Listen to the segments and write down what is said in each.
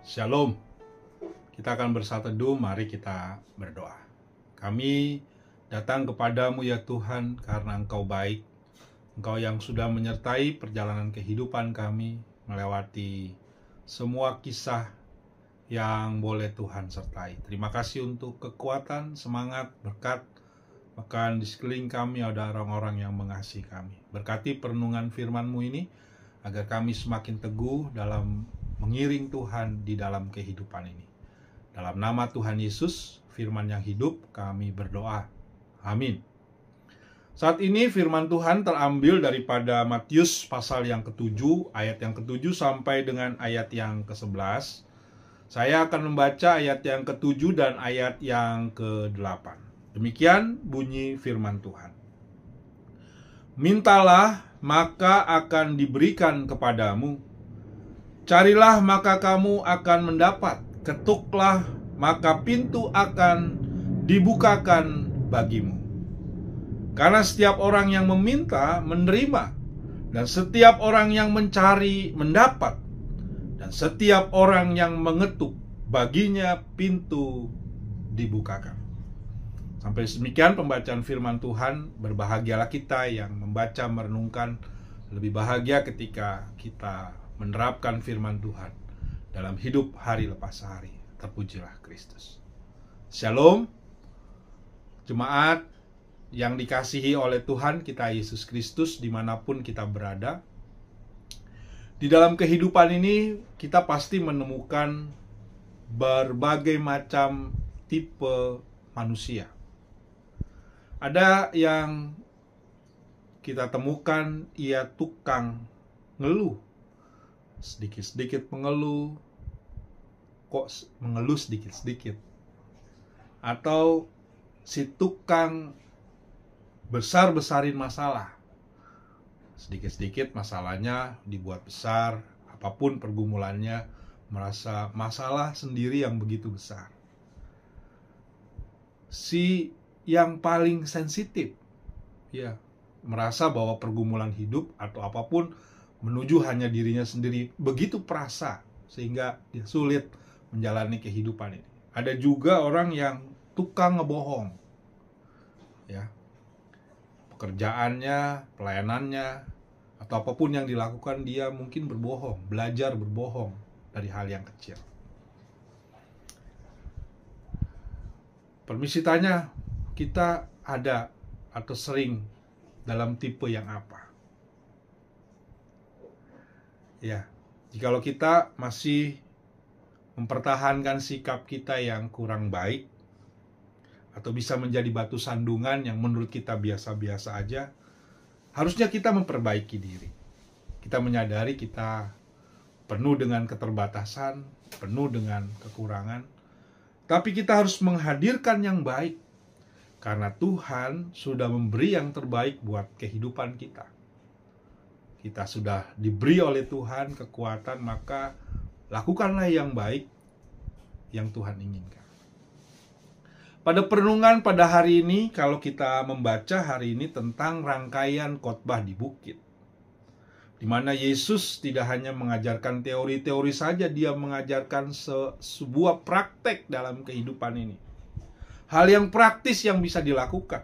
Shalom. Kita akan bersatu teduh, mari kita berdoa. Kami datang kepadamu ya Tuhan karena Engkau baik. Engkau yang sudah menyertai perjalanan kehidupan kami melewati semua kisah yang boleh Tuhan sertai. Terima kasih untuk kekuatan, semangat, berkat. Bahkan di sekeliling kami ada orang-orang yang mengasihi kami. Berkati perenungan firman-Mu ini agar kami semakin teguh dalam mengiring Tuhan di dalam kehidupan ini. Dalam nama Tuhan Yesus, firman yang hidup, kami berdoa. Amin. Saat ini firman Tuhan terambil daripada Matius pasal yang ke-7, ayat yang ke-7 sampai dengan ayat yang ke-11. Saya akan membaca ayat yang ke-7 dan ayat yang ke-8. Demikian bunyi firman Tuhan. Mintalah, maka akan diberikan kepadamu. Carilah, maka kamu akan mendapat. Ketuklah, maka pintu akan dibukakan bagimu. Karena setiap orang yang meminta, menerima. Dan setiap orang yang mencari, mendapat. Dan setiap orang yang mengetuk, baginya pintu dibukakan. Sampai demikian pembacaan firman Tuhan. Berbahagialah kita yang membaca, merenungkan. Lebih bahagia ketika kita menerapkan firman Tuhan dalam hidup hari lepas hari. Terpujilah Kristus. Shalom. Jemaat yang dikasihi oleh Tuhan kita Yesus Kristus dimanapun kita berada. Di dalam kehidupan ini kita pasti menemukan berbagai macam tipe manusia. Ada yang kita temukan ia tukang ngeluh. Sedikit-sedikit mengeluh, kok mengeluh sedikit-sedikit. Atau si tukang besar-besarin masalah. Sedikit-sedikit masalahnya dibuat besar, apapun pergumulannya, merasa masalah sendiri yang begitu besar. Si yang paling sensitif, ya, merasa bahwa pergumulan hidup atau apapun menuju hanya dirinya sendiri, begitu perasa sehingga dia sulit menjalani kehidupan ini. Ada juga orang yang tukang ngebohong, ya, pekerjaannya, pelayanannya, atau apapun yang dilakukan dia mungkin berbohong, belajar berbohong dari hal yang kecil. Permisi tanya, kita ada atau sering dalam tipe yang apa? Ya, jikalau kita masih mempertahankan sikap kita yang kurang baik atau bisa menjadi batu sandungan yang menurut kita biasa-biasa aja, harusnya kita memperbaiki diri. Kita menyadari kita penuh dengan keterbatasan, penuh dengan kekurangan, tapi kita harus menghadirkan yang baik karena Tuhan sudah memberi yang terbaik buat kehidupan kita. Kita sudah diberi oleh Tuhan kekuatan, maka lakukanlah yang baik yang Tuhan inginkan. Pada perenungan pada hari ini, kalau kita membaca hari ini tentang rangkaian khotbah di bukit, di mana Yesus tidak hanya mengajarkan teori-teori saja, dia mengajarkan sebuah praktek dalam kehidupan ini. Hal yang praktis yang bisa dilakukan.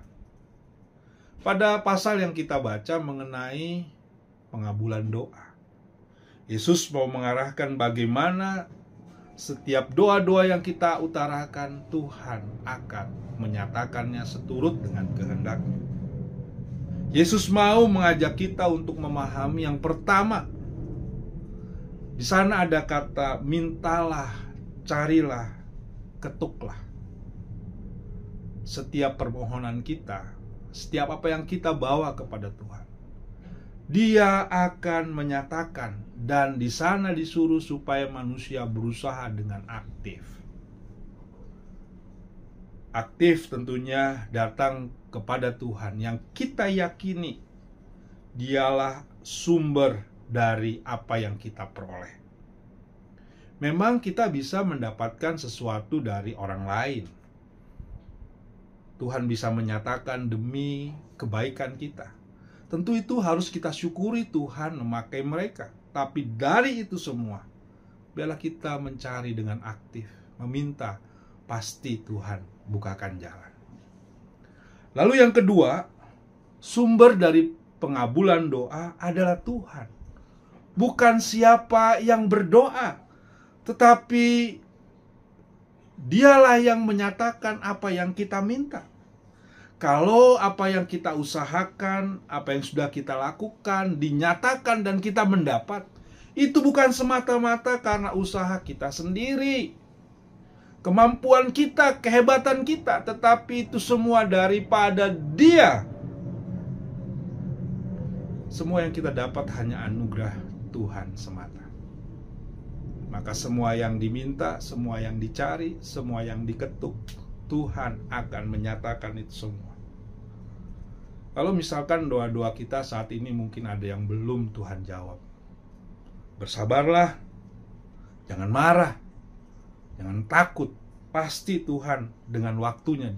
Pada pasal yang kita baca mengenai pengabulan doa, Yesus mau mengarahkan bagaimana setiap doa-doa yang kita utarakan, Tuhan akan menyatakannya seturut dengan kehendak-Nya. Yesus mau mengajak kita untuk memahami yang pertama. Di sana ada kata mintalah, carilah, ketuklah. Setiap permohonan kita, setiap apa yang kita bawa kepada Tuhan, Dia akan menyatakan, dan di sana disuruh supaya manusia berusaha dengan aktif. Aktif tentunya datang kepada Tuhan yang kita yakini Dialah sumber dari apa yang kita peroleh. Memang kita bisa mendapatkan sesuatu dari orang lain. Tuhan bisa menyatakan demi kebaikan kita. Tentu itu harus kita syukuri Tuhan memakai mereka. Tapi dari itu semua, biarlah kita mencari dengan aktif, meminta, pasti Tuhan bukakan jalan. Lalu yang kedua, sumber dari pengabulan doa adalah Tuhan. Bukan siapa yang berdoa, tetapi Dialah yang menyatakan apa yang kita minta. Kalau apa yang kita usahakan, apa yang sudah kita lakukan, dinyatakan dan kita mendapat, itu bukan semata-mata karena usaha kita sendiri, kemampuan kita, kehebatan kita, tetapi itu semua daripada Dia. Semua yang kita dapat hanya anugerah Tuhan semata. Maka semua yang diminta, semua yang dicari, semua yang diketuk, Tuhan akan menyatakan itu semua. Kalau misalkan doa-doa kita saat ini mungkin ada yang belum Tuhan jawab, bersabarlah, jangan marah, jangan takut. Pasti Tuhan dengan waktunya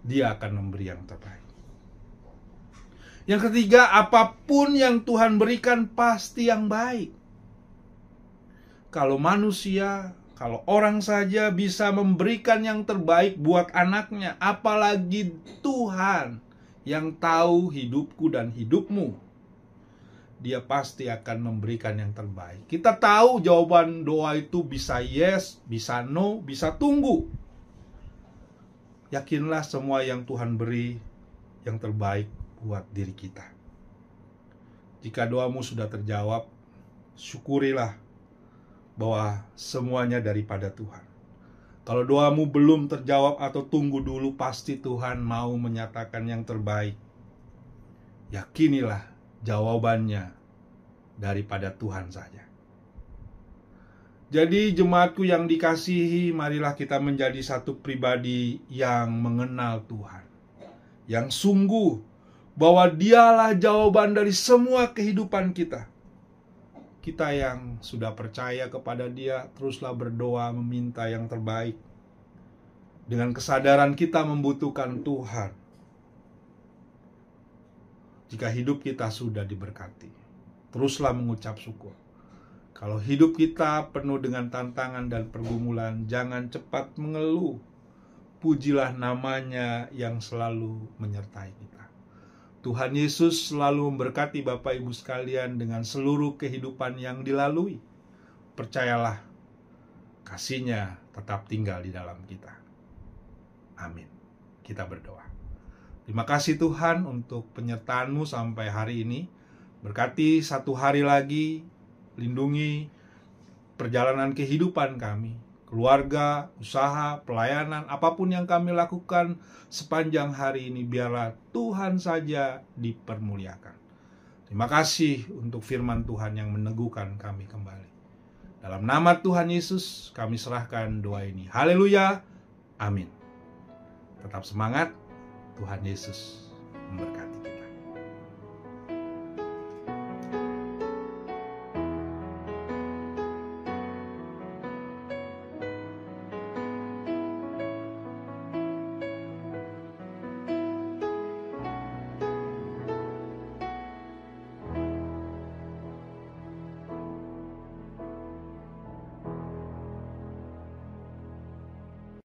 Dia akan memberi yang terbaik. Yang ketiga, apapun yang Tuhan berikan pasti yang baik. Kalau manusia, kalau orang saja bisa memberikan yang terbaik buat anaknya, apalagi Tuhan yang tahu hidupku dan hidupmu, Dia pasti akan memberikan yang terbaik. Kita tahu jawaban doa itu bisa yes, bisa no, bisa tunggu. Yakinlah semua yang Tuhan beri yang terbaik buat diri kita. Jika doamu sudah terjawab, syukurilah bahwa semuanya daripada Tuhan. Kalau doamu belum terjawab atau tunggu dulu, pasti Tuhan mau menyatakan yang terbaik. Yakinilah jawabannya daripada Tuhan saja. Jadi jemaatku yang dikasihi, marilah kita menjadi satu pribadi yang mengenal Tuhan, yang sungguh bahwa Dialah jawaban dari semua kehidupan kita. Kita yang sudah percaya kepada Dia, teruslah berdoa meminta yang terbaik. Dengan kesadaran kita membutuhkan Tuhan. Jika hidup kita sudah diberkati, teruslah mengucap syukur. Kalau hidup kita penuh dengan tantangan dan pergumulan, jangan cepat mengeluh. Pujilah namanya yang selalu menyertai kita. Tuhan Yesus selalu memberkati Bapak Ibu sekalian dengan seluruh kehidupan yang dilalui. Percayalah, kasih-Nya tetap tinggal di dalam kita. Amin. Kita berdoa. Terima kasih Tuhan untuk penyertaan-Mu sampai hari ini. Berkati satu hari lagi, lindungi perjalanan kehidupan kami, keluarga, usaha, pelayanan, apapun yang kami lakukan sepanjang hari ini, biarlah Tuhan saja dipermuliakan. Terima kasih untuk firman Tuhan yang meneguhkan kami kembali. Dalam nama Tuhan Yesus, kami serahkan doa ini. Haleluya, amin. Tetap semangat, Tuhan Yesus